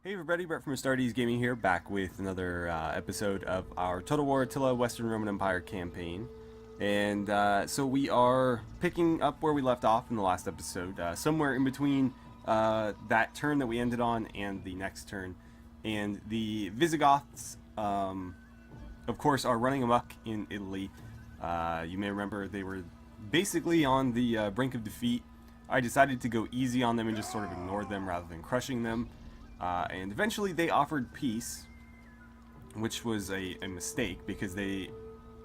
Hey everybody, Brett from AstartesGaming here, back with another episode of our Total War Attila Western Roman Empire campaign. And so we are picking up where we left off in the last episode, somewhere in between that turn that we ended on and the next turn. And the Visigoths, of course, are running amok in Italy. You may remember they were basically on the brink of defeat. I decided to go easy on them and just sort of ignore them rather than crushing them. And eventually they offered peace, which was a mistake because they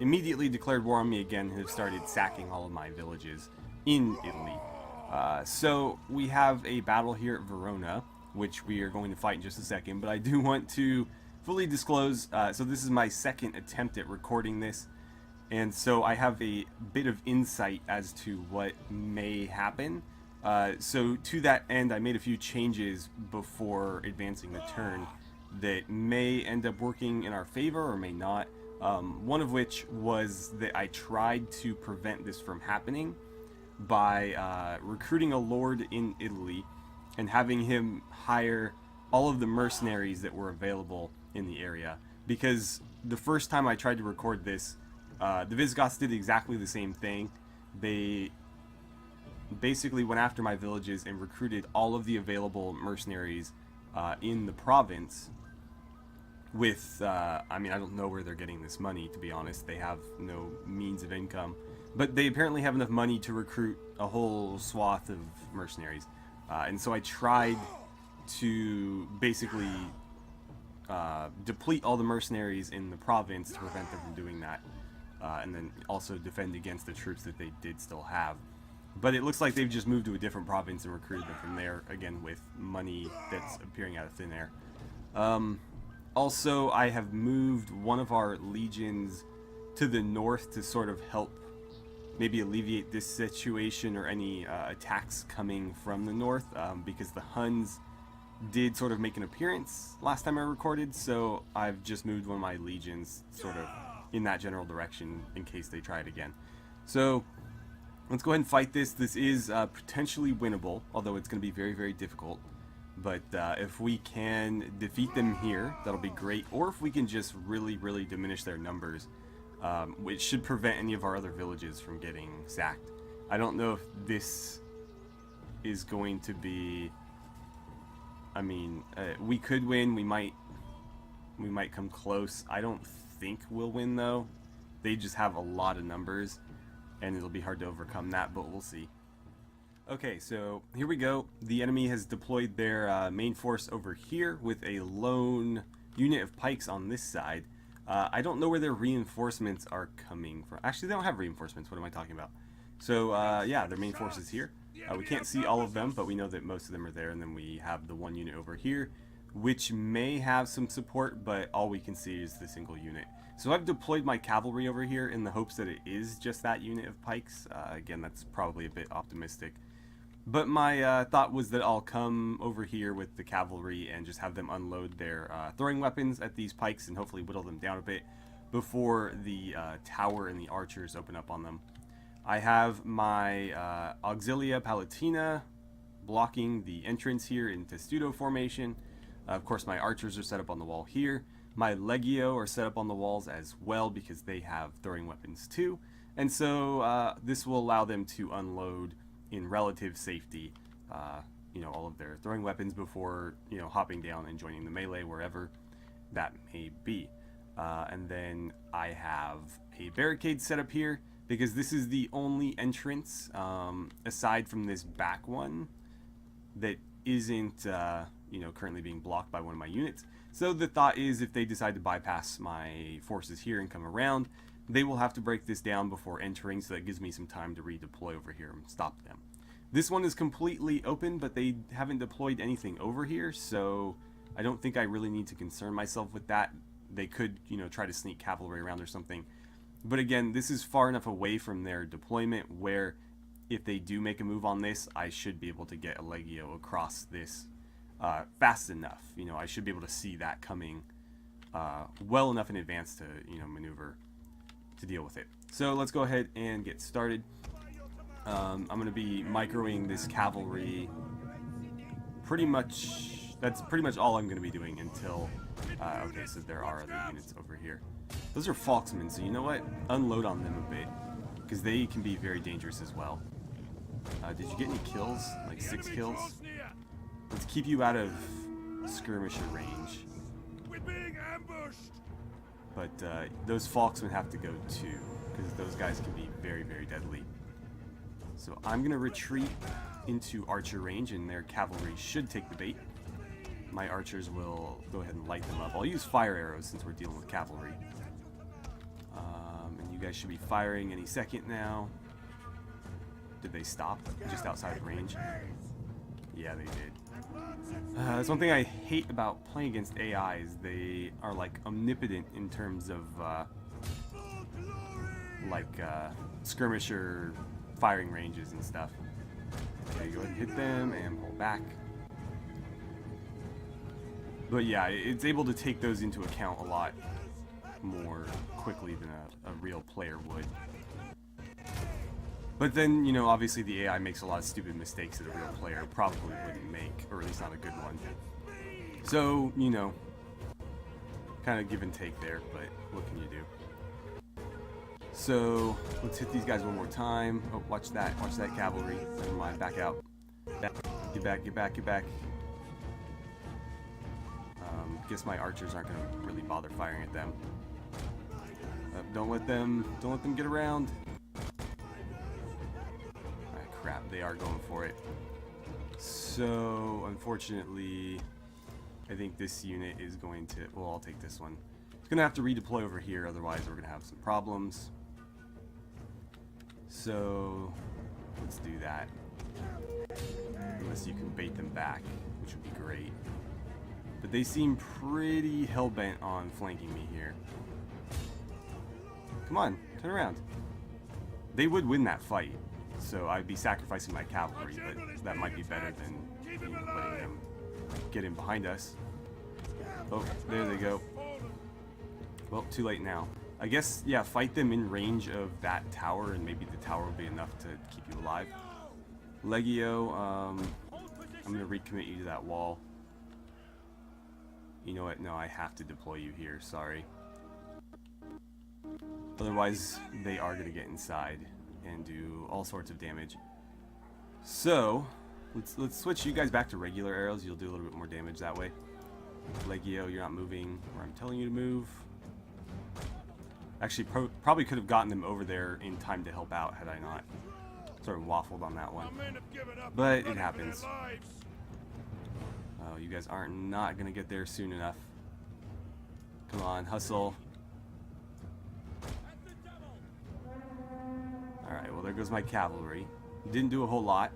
immediately declared war on me again and have started sacking all of my villages in Italy. So we have a battle here at Verona, which we are going to fight in just a second, but I do want to fully disclose, so this is my second attempt at recording this, and so I have a bit of insight as to what may happen. So to that end, I made a few changes before advancing the turn that may end up working in our favor or may not. One of which was that I tried to prevent this from happening by recruiting a lord in Italy and having him hire all of the mercenaries that were available in the area. Because the first time I tried to record this, the Visigoths did exactly the same thing. They basically went after my villages and recruited all of the available mercenaries in the province with, I mean, I don't know where they're getting this money, to be honest. They have no means of income. But they apparently have enough money to recruit a whole swath of mercenaries. And so I tried to basically deplete all the mercenaries in the province to prevent them from doing that. And then also defend against the troops that they did still have. But it looks like they've just moved to a different province and recruited them from there, again, with money that's appearing out of thin air. Also, I have moved one of our legions to the north to sort of help maybe alleviate this situation or any attacks coming from the north, because the Huns did sort of make an appearance last time I recorded, so I've just moved one of my legions sort of in that general direction in case they try it again. So let's go ahead and fight this. This is potentially winnable, although it's going to be very, very difficult. But if we can defeat them here, that'll be great. Or if we can just really, really diminish their numbers, which should prevent any of our other villages from getting sacked. I don't know if this is going to be... I mean, we could win. We might come close. I don't think we'll win, though. They just have a lot of numbers, and it'll be hard to overcome that, but we'll see. Okay, so here we go. The enemy has deployed their main force over here with a lone unit of pikes on this side. I don't know where their reinforcements are coming from. Actually, they don't have reinforcements. What am I talking about? So, yeah, their main force is here. We can't see all of them, but we know that most of them are there, and then we have the one unit over here, which may have some support, but all we can see is the single unit. So I've deployed my cavalry over here in the hopes that it is just that unit of pikes. Again, that's probably a bit optimistic. But my thought was that I'll come over here with the cavalry and just have them unload their throwing weapons at these pikes and hopefully whittle them down a bit before the tower and the archers open up on them. I have my Auxilia Palatina blocking the entrance here in testudo formation. Of course, my archers are set up on the wall here. My Legio are set up on the walls as well because they have throwing weapons too. And so this will allow them to unload in relative safety, you know, all of their throwing weapons before, you know, hopping down and joining the melee wherever that may be. And then I have a barricade set up here because this is the only entrance, aside from this back one, that isn't, you know, currently being blocked by one of my units. So the thought is if they decide to bypass my forces here and come around, they will have to break this down before entering, so that gives me some time to redeploy over here and stop them. This one is completely open, but they haven't deployed anything over here, so I don't think I really need to concern myself with that. They could, you know, try to sneak cavalry around or something. But again, this is far enough away from their deployment where if they do make a move on this, I should be able to get a Legio across this fast enough. You know, I should be able to see that coming well enough in advance to, you know, maneuver to deal with it. So let's go ahead and get started. I'm going to be microing this cavalry pretty much That's pretty much all I'm going to be doing until... okay, so there are other units over here. Those are Falksmen, so you know what? Unload on them a bit, because they can be very dangerous as well. Did you get any kills? Like 6 kills? Let's keep you out of skirmisher range. We're being ambushed. But those Falksmen have to go too, because those guys can be very, very deadly. So I'm going to retreat into archer range, and their cavalry should take the bait. My archers will go ahead and light them up. I'll use fire arrows since we're dealing with cavalry. And you guys should be firing any second now. Did they stop just outside of range? Yeah, they did. That's one thing I hate about playing against AI is they are like omnipotent in terms of skirmisher firing ranges and stuff. Okay, go ahead and hit them and pull back. But yeah, it's able to take those into account a lot more quickly than a real player would. But then, you know, obviously the AI makes a lot of stupid mistakes that a real player probably wouldn't make, or at least not a good one. So, you know, kind of give and take there, but what can you do? So, let's hit these guys one more time. Oh, watch that cavalry. Never mind, back out. Get back, get back, get back. Guess my archers aren't going to really bother firing at them. Don't let them get around. Crap, they are going for it. So, unfortunately, I think this unit is going to... Well, I'll take this one. It's going to have to redeploy over here, otherwise we're going to have some problems. So, let's do that. Unless you can bait them back, which would be great. But they seem pretty hell-bent on flanking me here. Come on, turn around. They would win that fight. So I'd be sacrificing my cavalry, but that might be better than letting them get in behind us. Oh, there they go. Well, too late now. I guess, yeah, fight them in range of that tower, and maybe the tower will be enough to keep you alive. Legio, I'm going to recommit you to that wall. You know what? No, I have to deploy you here. Sorry. Otherwise, they are going to get inside and do all sorts of damage. So, let's switch you guys back to regular arrows. You'll do a little bit more damage that way. Legio, you're not moving where I'm telling you to move. Actually, probably could have gotten them over there in time to help out had I not sort of waffled on that one. But it happens. Oh, you guys are not going to get there soon enough. Come on, hustle. Alright, well there goes my cavalry. Didn't do a whole lot.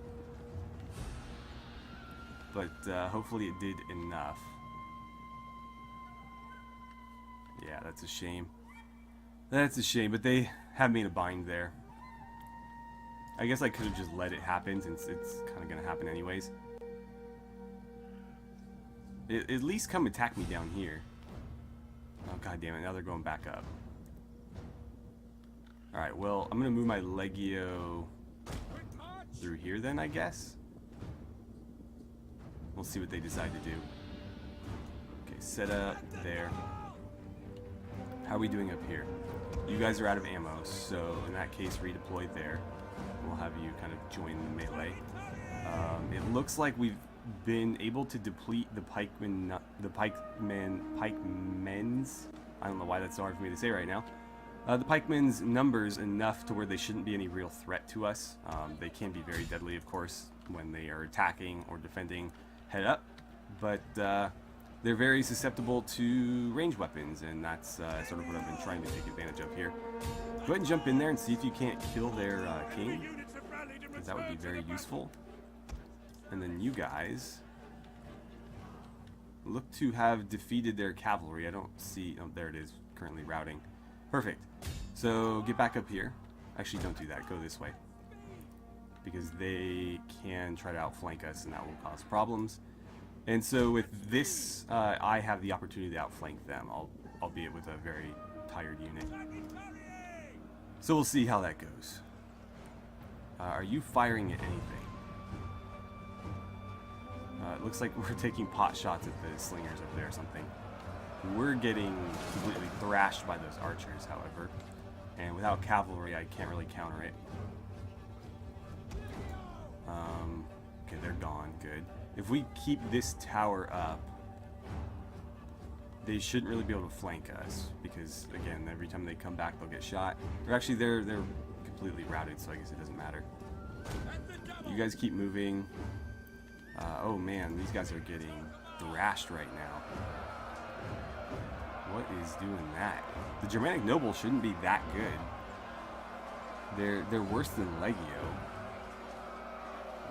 But hopefully it did enough. Yeah, that's a shame. That's a shame, but they have me in a bind there. I guess I could have just let it happen since it's kind of going to happen anyways. At least come attack me down here. Oh, god damn it, now they're going back up. Alright, well, I'm going to move my Legio through here then, I guess. We'll see what they decide to do. Okay, set up there. How are we doing up here? You guys are out of ammo, so in that case, redeploy there. We'll have you kind of join the melee. It looks like we've been able to deplete the pikemen's. I don't know why that's so hard for me to say right now. The pikemen's numbers enough to where they shouldn't be any real threat to us. They can be very deadly, of course, when they are attacking or defending head up, but they're very susceptible to ranged weapons, and that's sort of what I've been trying to take advantage of here. Go ahead and jump in there and see if you can't kill their king, because that would be very useful. And then you guys look to have defeated their cavalry. I don't see... Oh, there it is, currently routing. Perfect. So get back up here. Actually, don't do that. Go this way. Because they can try to outflank us, and that will cause problems. And so with this, I have the opportunity to outflank them, albeit with a very tired unit. So we'll see how that goes. Are you firing at anything? It looks like we're taking pot shots at the slingers up there or something. We're getting completely thrashed by those archers, however. And without cavalry, I can't really counter it. Okay, they're gone. Good. If we keep this tower up, they shouldn't really be able to flank us, because again, every time they come back, they'll get shot. They're completely routed, so I guess it doesn't matter. You guys keep moving. Oh man, these guys are getting thrashed right now. What is doing that? The Germanic nobles shouldn't be that good. They're worse than Legio.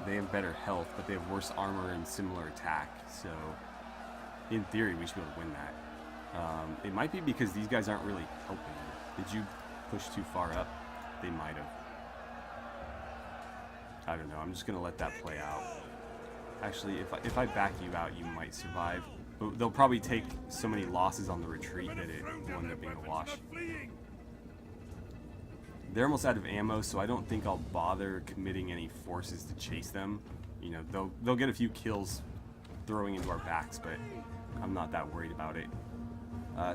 They have better health, but they have worse armor and similar attack. So, in theory, we should be able to win that. It might be because these guys aren't really helping. Did you push too far up? They might have. I don't know. I'm just gonna let that play out. Actually, if I back you out, you might survive. But they'll probably take so many losses on the retreat that it will end up being a wash. They're almost out of ammo, so I don't think I'll bother committing any forces to chase them. You know, they'll get a few kills throwing into our backs, but I'm not that worried about it.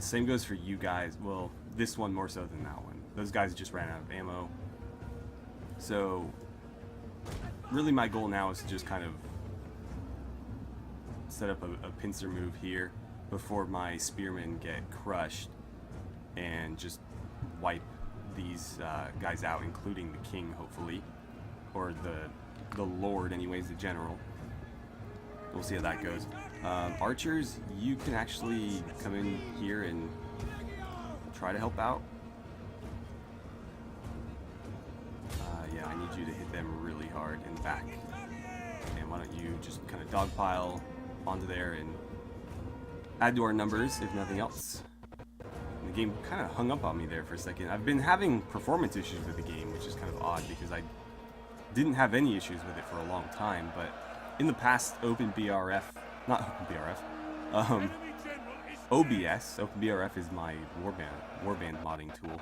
Same goes for you guys. Well, this one more so than that one. Those guys just ran out of ammo. So, really my goal now is to just kind of set up a pincer move here before my spearmen get crushed and just wipe these guys out, including the king, hopefully, or the lord, anyways, the general. We'll see how that goes. Archers, you can actually come in here and try to help out. Yeah, I need you to hit them really hard in the back. And why don't you just kind of dogpile onto there and add to our numbers, if nothing else. The game kind of hung up on me there for a second. I've been having performance issues with the game, which is kind of odd because I didn't have any issues with it for a long time, but in the past, OpenBRF, OBS, OpenBRF is my warband modding tool.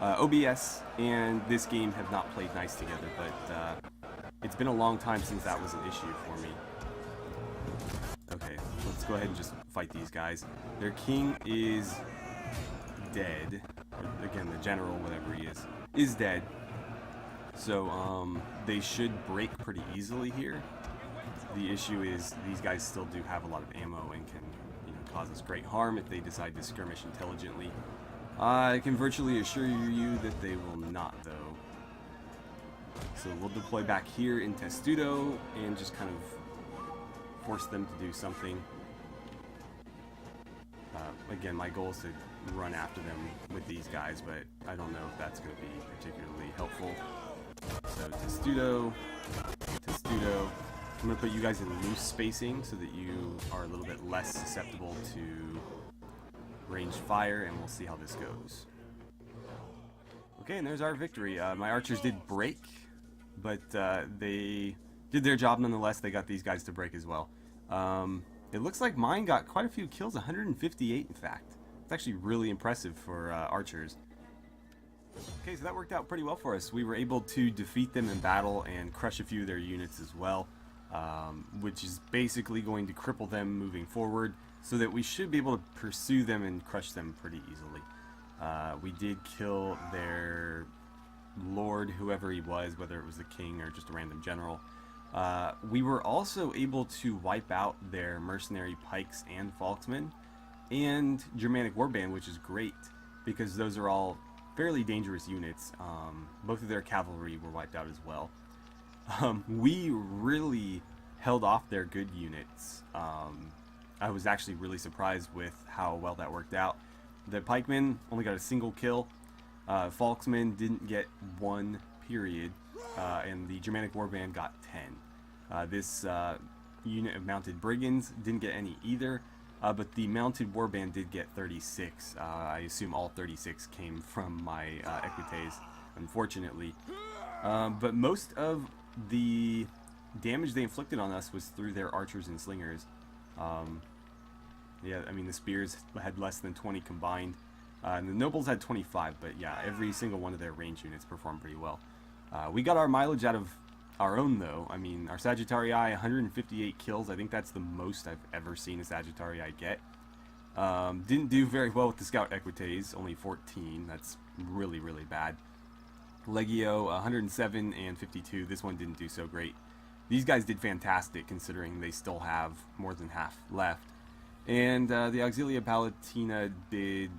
OBS and this game have not played nice together, but it's been a long time since that was an issue for me. Okay, let's go ahead and just fight these guys. Their king is dead. Or, again, the general, whatever he is dead. So, they should break pretty easily here. The issue is these guys still do have a lot of ammo and can, you know, cause us great harm if they decide to skirmish intelligently. I can virtually assure you that they will not, though. So we'll deploy back here in Testudo and just kind of force them to do something. Again, my goal is to run after them with these guys, but I don't know if that's going to be particularly helpful. So Testudo. I'm going to put you guys in loose spacing so that you are a little bit less susceptible to ranged fire, and we'll see how this goes. Okay, and there's our victory. My archers did break, but they did their job nonetheless. They got these guys to break as well. It looks like mine got quite a few kills, 158 in fact. It's actually really impressive for archers. Okay, so that worked out pretty well for us. We were able to defeat them in battle and crush a few of their units as well, which is basically going to cripple them moving forward, so that we should be able to pursue them and crush them pretty easily. We did kill their lord, whoever he was, whether it was the king or just a random general. We were also able to wipe out their mercenary pikes and falksmen and Germanic warband, which is great because those are all fairly dangerous units. Both of their cavalry were wiped out as well. We really held off their good units. I was actually really surprised with how well that worked out. The pikemen only got a single kill. Falksmen didn't get one, period. And the Germanic warband got 10. This unit of mounted brigands didn't get any either, but the mounted warband did get 36. I assume all 36 came from my equites, unfortunately. But most of the damage they inflicted on us was through their archers and slingers. Yeah, I mean, the spears had less than 20 combined. And the nobles had 25, but yeah, every single one of their range units performed pretty well. We got our mileage out of our own, though. I mean, our Sagittarii, 158 kills. I think that's the most I've ever seen a Sagittarii get. Didn't do very well with the Scout Equites, only 14. That's really, really bad. Legio, 107 and 52. This one didn't do so great. These guys did fantastic, considering they still have more than half left. And the Auxilia Palatina did,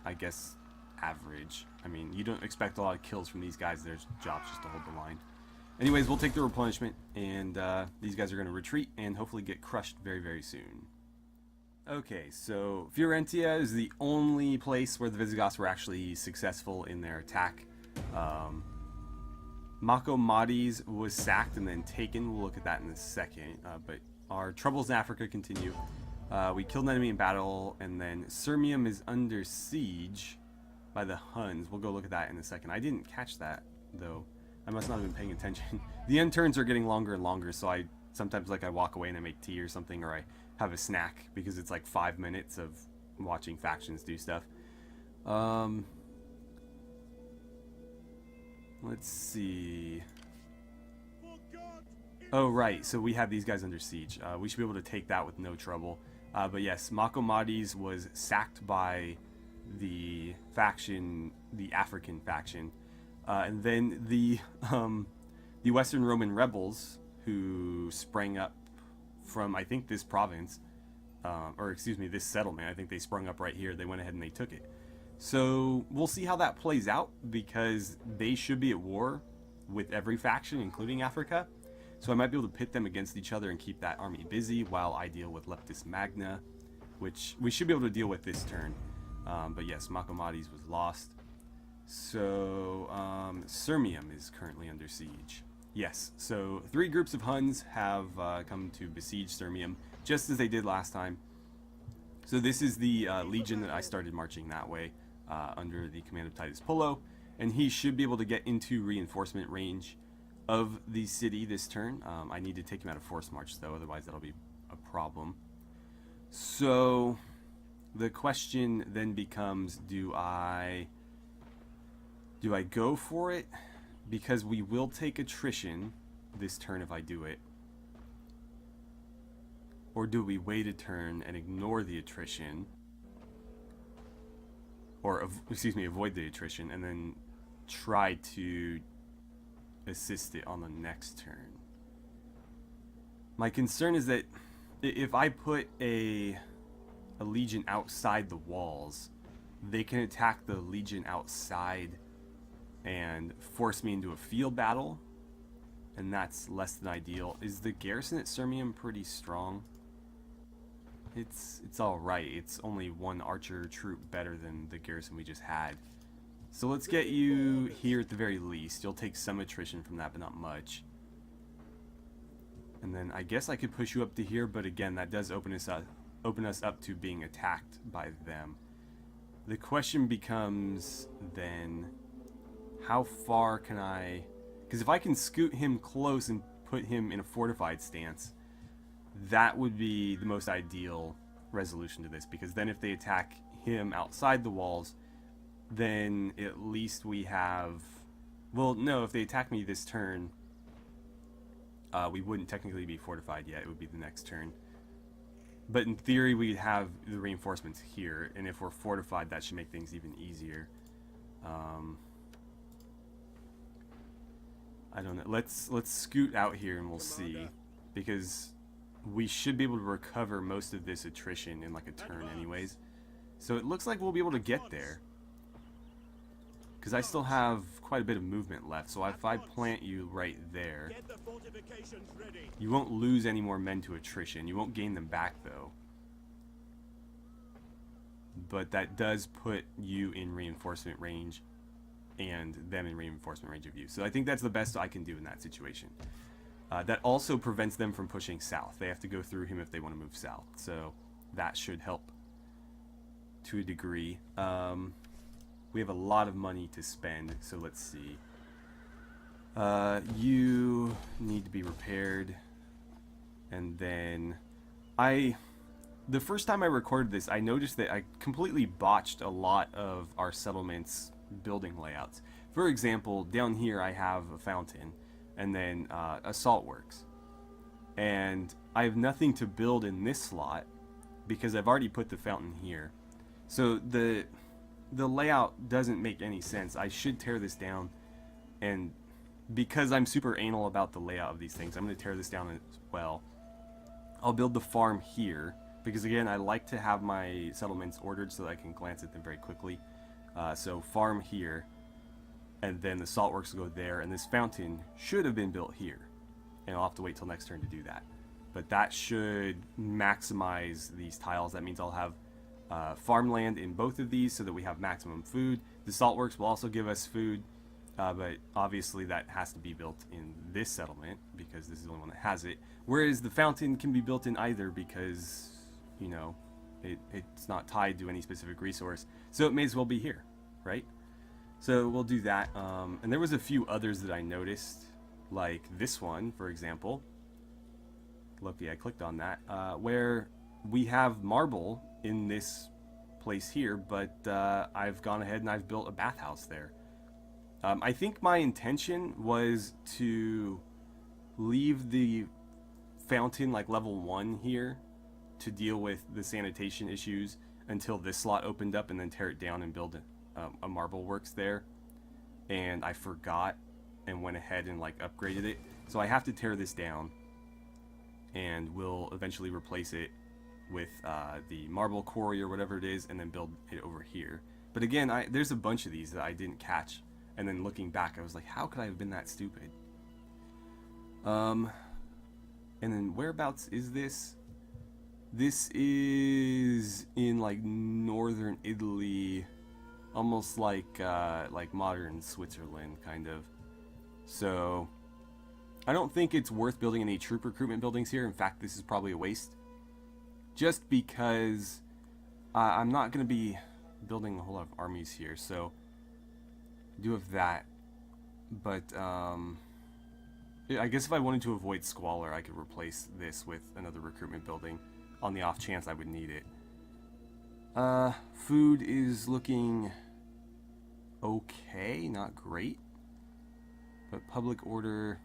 I guess, average. I mean, you don't expect a lot of kills from these guys. Their job's just to hold the line. Anyways, we'll take the replenishment, and these guys are going to retreat and hopefully get crushed very, very soon. Okay, so Fiorentia is the only place where the Visigoths were actually successful in their attack. Macomades was sacked and then taken. We'll look at that in a second. But our troubles in Africa continue. We killed an enemy in battle, and then Sirmium is under siege by the Huns. We'll go look at that in a second. I didn't catch that, though. I must not have been paying attention. The end turns are getting longer and longer, so I sometimes I walk away and I make tea or something, or I have a snack, because it's like 5 minutes of watching factions do stuff. Let's see. Oh, right, so we have these guys under siege. We should be able to take that with no trouble. But yes, Macomades was sacked by the faction, the African faction. And then the Western Roman rebels, who sprang up from, I think, this province, or excuse me, this settlement. I think they sprung up right here. They went ahead and they took it. So we'll see how that plays out, because they should be at war with every faction, including Africa. So I might be able to pit them against each other and keep that army busy while I deal with Leptis Magna, which we should be able to deal with this turn. But yes, Macomades was lost. So Sirmium is currently under siege. Yes, so 3 groups of Huns have come to besiege Sirmium, just as they did last time. So this is the legion that I started marching that way under the command of Titus Pullo, and he should be able to get into reinforcement range of the city this turn. I need to take him out of force march, though, otherwise that'll be a problem. So the question then becomes, do I go for it? Because we will take attrition this turn if I do it. Or do we wait a turn and ignore the attrition? Or, excuse me, avoid the attrition and then try to assist it on the next turn. My concern is that if I put a legion outside the walls, they can attack the legion outside and force me into a field battle, and that's less than ideal. Is the garrison at Sirmium pretty strong? It's alright. It's only 1 archer troop better than the garrison we just had. So let's get you here at the very least. You'll take some attrition from that, but not much. And then I guess I could push you up to here, but again, that does open us up to being attacked by them. The question becomes then, how far can I... Because if I can scoot him close and put him in a fortified stance, that would be the most ideal resolution to this, because then if they attack him outside the walls, then at least we have... Well, no, if they attack me this turn, we wouldn't technically be fortified yet. It would be the next turn. But in theory, we'd have the reinforcements here, and if we're fortified, that should make things even easier. I don't know. Let's scoot out here and we'll see, because we should be able to recover most of this attrition in like a turn anyways. So it looks like we'll be able to get there, because I still have quite a bit of movement left. So if I plant you right there, you won't lose any more men to attrition. You won't gain them back though, but that does put you in reinforcement range and them in reinforcement range of you. So I think that's the best I can do in that situation. That also prevents them from pushing south. They have to go through him if they want to move south. So that should help to a degree. We have a lot of money to spend, so let's see. You need to be repaired. And then the first time I recorded this, I noticed that I completely botched a lot of our settlements' building layouts. For example, down here I have a fountain, and then a salt works. And I have nothing to build in this slot because I've already put the fountain here. So the layout doesn't make any sense. I should tear this down, and because I'm super anal about the layout of these things, I'm going to tear this down as well. I'll build the farm here because, again, I like to have my settlements ordered so that I can glance at them very quickly. So farm here, and then the salt works will go there, and this fountain should have been built here. And I'll have to wait till next turn to do that. But that should maximize these tiles. That means I'll have farmland in both of these so that we have maximum food. The salt works will also give us food, but obviously that has to be built in this settlement because this is the only one that has it. Whereas the fountain can be built in either because, you know, it's not tied to any specific resource. So it may as well be here, right? So we'll do that. And there was a few others that I noticed, like this one, for example. Lucky I clicked on that, where we have marble in this place here, but I've gone ahead and I've built a bathhouse there. I think my intention was to leave the fountain like level 1 here to deal with the sanitation issues until this slot opened up, and then tear it down and build a marble works there. And I forgot and went ahead and like upgraded it, so I have to tear this down, and we'll eventually replace it with the marble quarry or whatever it is, and then build it over here. But again, there's a bunch of these that I didn't catch, and then looking back I was like, how could I have been that stupid? And then whereabouts is this? This is in like northern Italy, almost like modern Switzerland kind of. So I don't think it's worth building any troop recruitment buildings here. In fact, this is probably a waste, just because I'm not going to be building a whole lot of armies here. So I do have that, but I guess if I wanted to avoid squalor, I could replace this with another recruitment building on the off chance I would need it. Food is looking okay, not great, but public order.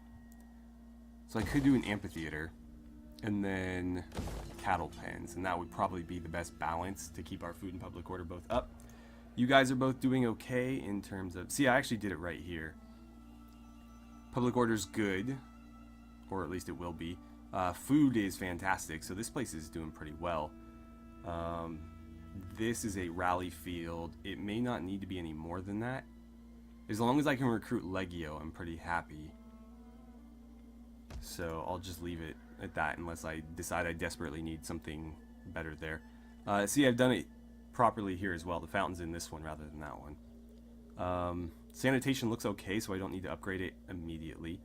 So I could do an amphitheater and then cattle pens, and that would probably be the best balance to keep our food and public order both up. You guys are both doing okay in terms of... See, I actually did it right here. Public order's good, or at least it will be. Food is fantastic, so this place is doing pretty well. This is a rally field. It may not need to be any more than that. As long as I can recruit Legio, I'm pretty happy. So I'll just leave it at that unless I decide I desperately need something better there. See, I've done it properly here as well. The fountain's in this one rather than that one. Sanitation looks okay, so I don't need to upgrade it immediately.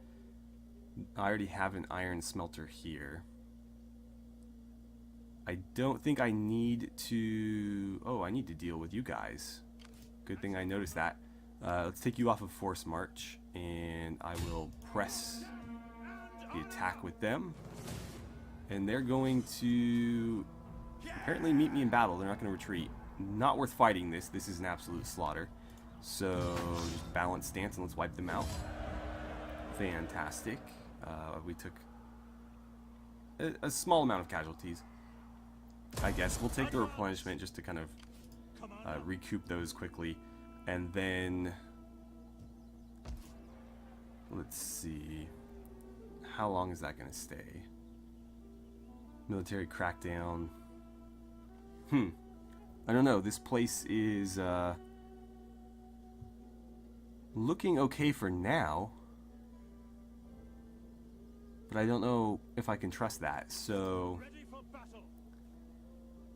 I already have an iron smelter here. I don't think I need to... Oh, I need to deal with you guys. Good thing I noticed that. Let's take you off of Force March, and I will press the attack with them. And they're going to apparently meet me in battle. They're not going to retreat. Not worth fighting this. This is an absolute slaughter. So, just balance stance and let's wipe them out. Fantastic. We took a small amount of casualties, I guess. We'll take the replenishment just to kind of recoup those quickly. And then, let's see. How long is that going to stay? Military crackdown. I don't know. This place is looking okay for now, but I don't know if I can trust that. So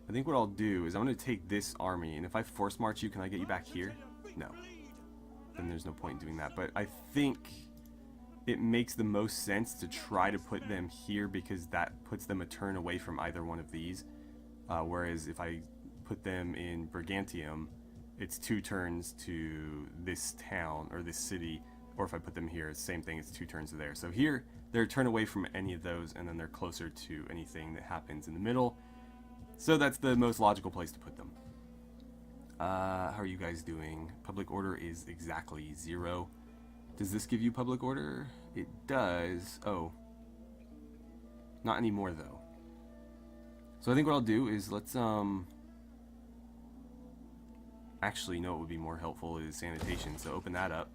I think what I'll do is I'm going to take this army, and if I force march you, can I get you back here? No. Then there's no point in doing that. But I think it makes the most sense to try to put them here because that puts them a turn away from either one of these. Whereas if I put them in Brigantium, it's 2 turns to this town or this city, or if I put them here, it's the same thing, it's 2 turns to there. So here, they're a turn away from any of those, and then they're closer to anything that happens in the middle. So that's the most logical place to put them. How are you guys doing? Public order is exactly 0. Does this give you public order? It does. Oh. Not anymore, though. So I think what I'll do is let's, actually, no, what would be more helpful is sanitation. So open that up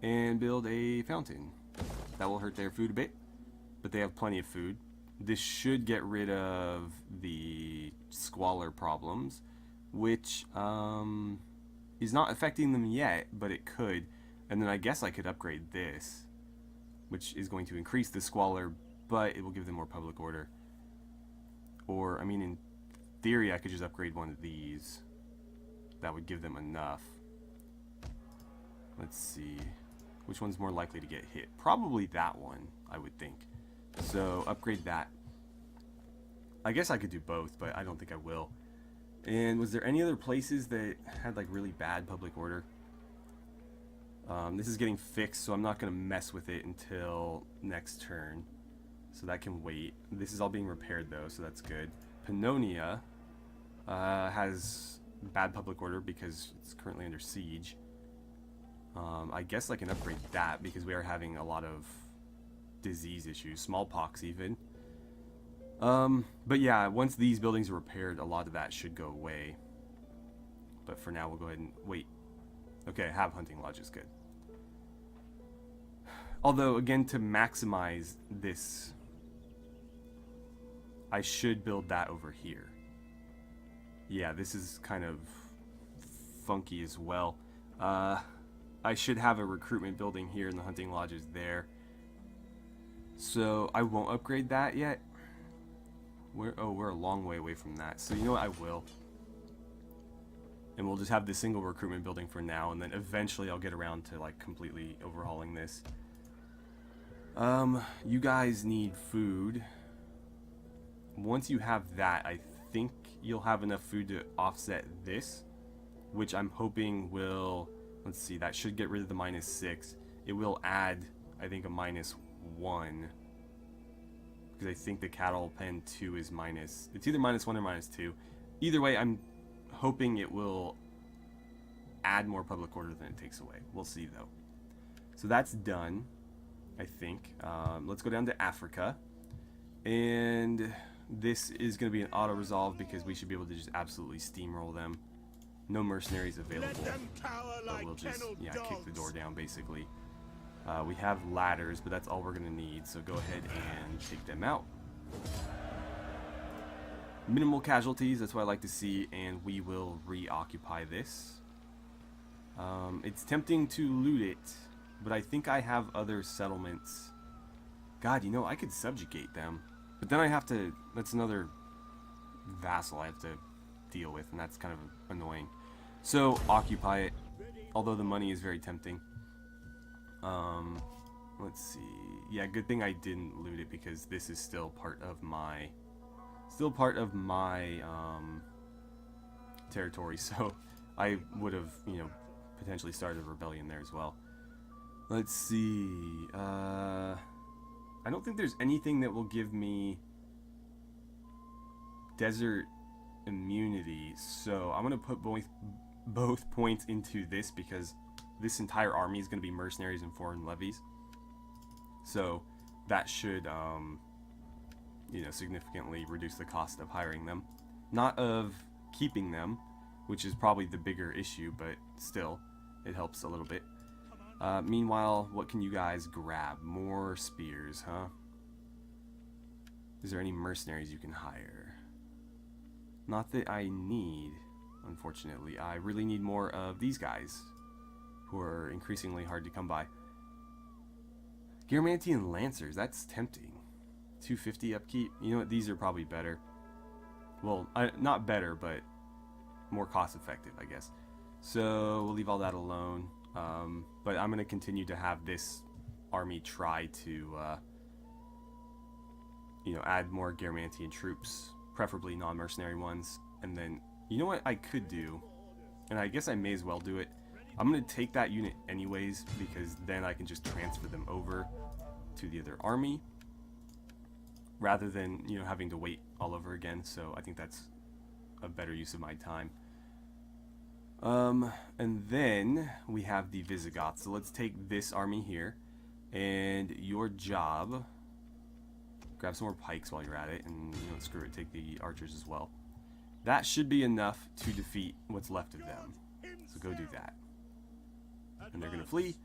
and build a fountain. That will hurt their food a bit, but they have plenty of food. This should get rid of the squalor problems, which is not affecting them yet, but it could. And then I guess I could upgrade this, which is going to increase the squalor, but it will give them more public order. Or, I mean, in theory, I could just upgrade one of these. That would give them enough. Let's see. Which one's more likely to get hit? Probably that one, I would think. So, upgrade that. I guess I could do both, but I don't think I will. And was there any other places that had like really bad public order? This is getting fixed, so I'm not going to mess with it until next turn. So that can wait. This is all being repaired though, so that's good. Pannonia has bad public order because it's currently under siege. I guess I can upgrade that because we are having a lot of disease issues, smallpox even. But yeah, once these buildings are repaired, a lot of that should go away. But for now, we'll go ahead and wait. Okay, have hunting lodge is good. Although, again, to maximize this, I should build that over here. Yeah, this is kind of funky as well. I should have a recruitment building here and the hunting lodges there. So I won't upgrade that yet. We're a long way away from that. So you know what, I will. And we'll just have this single recruitment building for now, and then eventually I'll get around to like completely overhauling this. You guys need food. Once you have that, I think you'll have enough food to offset this, which I'm hoping will, let's see, that should get rid of the -6. It will add, I think, a -1. Because I think the cattle pen 2 is minus, it's either -1 or -2. Either way, I'm hoping it will add more public order than it takes away. We'll see though. So that's done, I think. Let's go down to Africa. And this is going to be an auto-resolve because we should be able to just absolutely steamroll them. No mercenaries available. But we'll just, yeah, kick the door down basically. We have ladders, but that's all we're going to need. So go ahead and take them out. Minimal casualties, that's what I like to see, and we will reoccupy this. It's tempting to loot it, but I think I have other settlements. God, you know, I could subjugate them, but then I have to, that's another vassal I have to deal with, and that's kind of annoying. So, occupy it, although the money is very tempting. Let's see. Yeah, good thing I didn't loot it because this is still part of my territory, so I would have, you know, potentially started a rebellion there as well. Let's see. I don't think there's anything that will give me desert immunity, so I'm gonna put both points into this because this entire army is gonna be mercenaries and foreign levies. So that should, you know, significantly reduce the cost of hiring them, not of keeping them, which is probably the bigger issue, but still, it helps a little bit. Meanwhile, what can you guys grab? More spears, huh? Is there any mercenaries you can hire? Not that I need, unfortunately. I really need more of these guys, who are increasingly hard to come by. Garamantian Lancers, that's tempting. 250 upkeep. You know what, these are probably better. Well, not better, but more cost effective, I guess. So we'll leave all that alone. But I'm going to continue to have this army try to, you know, add more Garamantian troops, preferably non-mercenary ones. And then, you know what I could do, and I guess I may as well do it. I'm going to take that unit anyways, because then I can just transfer them over to the other army, rather than, you know, having to wait all over again. So I think that's a better use of my time. And then we have the Visigoths. So let's take this army here. And your job, grab some more pikes while you're at it, and you know, screw it, take the archers as well. That should be enough to defeat what's left of them. So go do that. And they're going to flee.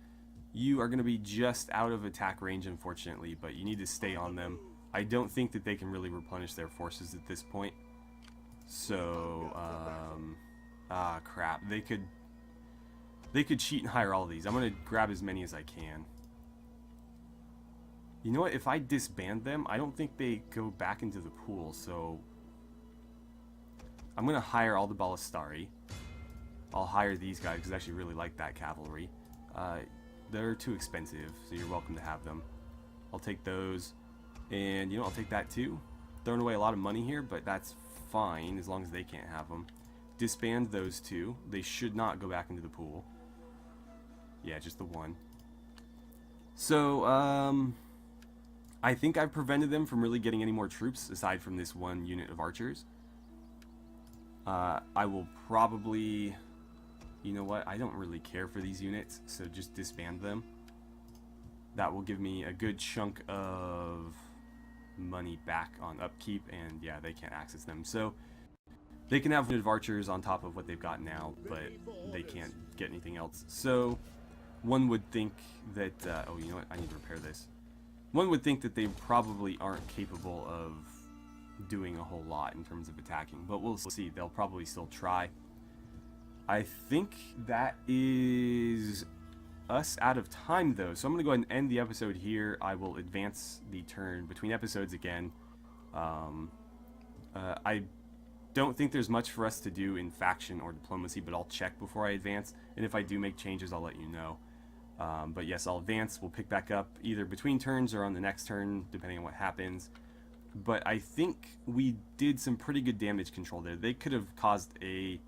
You are going to be just out of attack range, unfortunately, but you need to stay on them. I don't think that they can really replenish their forces at this point. So, crap. They could cheat and hire all of these. I'm going to grab as many as I can. You know what? If I disband them, I don't think they go back into the pool, so I'm going to hire all the Ballistari. I'll hire these guys because I actually really like that cavalry. They're too expensive, so you're welcome to have them. I'll take those, and you know, I'll take that too. Throwing away a lot of money here, but that's fine as long as they can't have them. Disband those two. They should not go back into the pool. Yeah, just the one. So, I think I've prevented them from really getting any more troops aside from this one unit of archers. I will probably... You know what? I don't really care for these units, so just disband them. That will give me a good chunk of money back on upkeep, and yeah, they can't access them. So they can have unit of archers on top of what they've got now, but they can't get anything else. So one would think that... oh, you know what? I need to repair this. One would think that they probably aren't capable of doing a whole lot in terms of attacking, but we'll see. They'll probably still try. I think that is us out of time, though. So I'm going to go ahead and end the episode here. I will advance the turn between episodes again. I don't think there's much for us to do in faction or diplomacy, but I'll check before I advance. And if I do make changes, I'll let you know. But yes, I'll advance. We'll pick back up either between turns or on the next turn, depending on what happens. But I think we did some pretty good damage control there. They could have caused a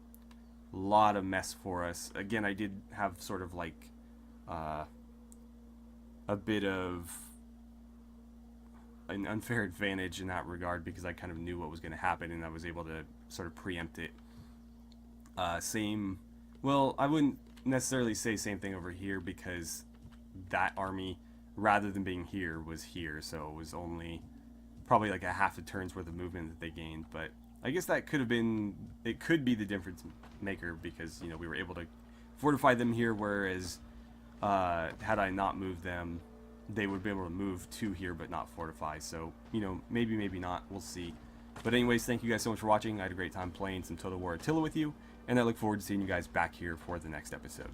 lot of mess for us. Again, I did have sort of like a bit of an unfair advantage in that regard because I kind of knew what was going to happen and I was able to sort of preempt it. Well, I wouldn't necessarily say same thing over here because that army, rather than being here, was here, so it was only probably like a half a turn's worth of movement that they gained, but I guess that could have been, it could be the difference maker because, you know, we were able to fortify them here, whereas had I not moved them, they would be able to move to here but not fortify. So, you know, maybe, maybe not. We'll see. But anyways, thank you guys so much for watching. I had a great time playing some Total War Attila with you, and I look forward to seeing you guys back here for the next episode.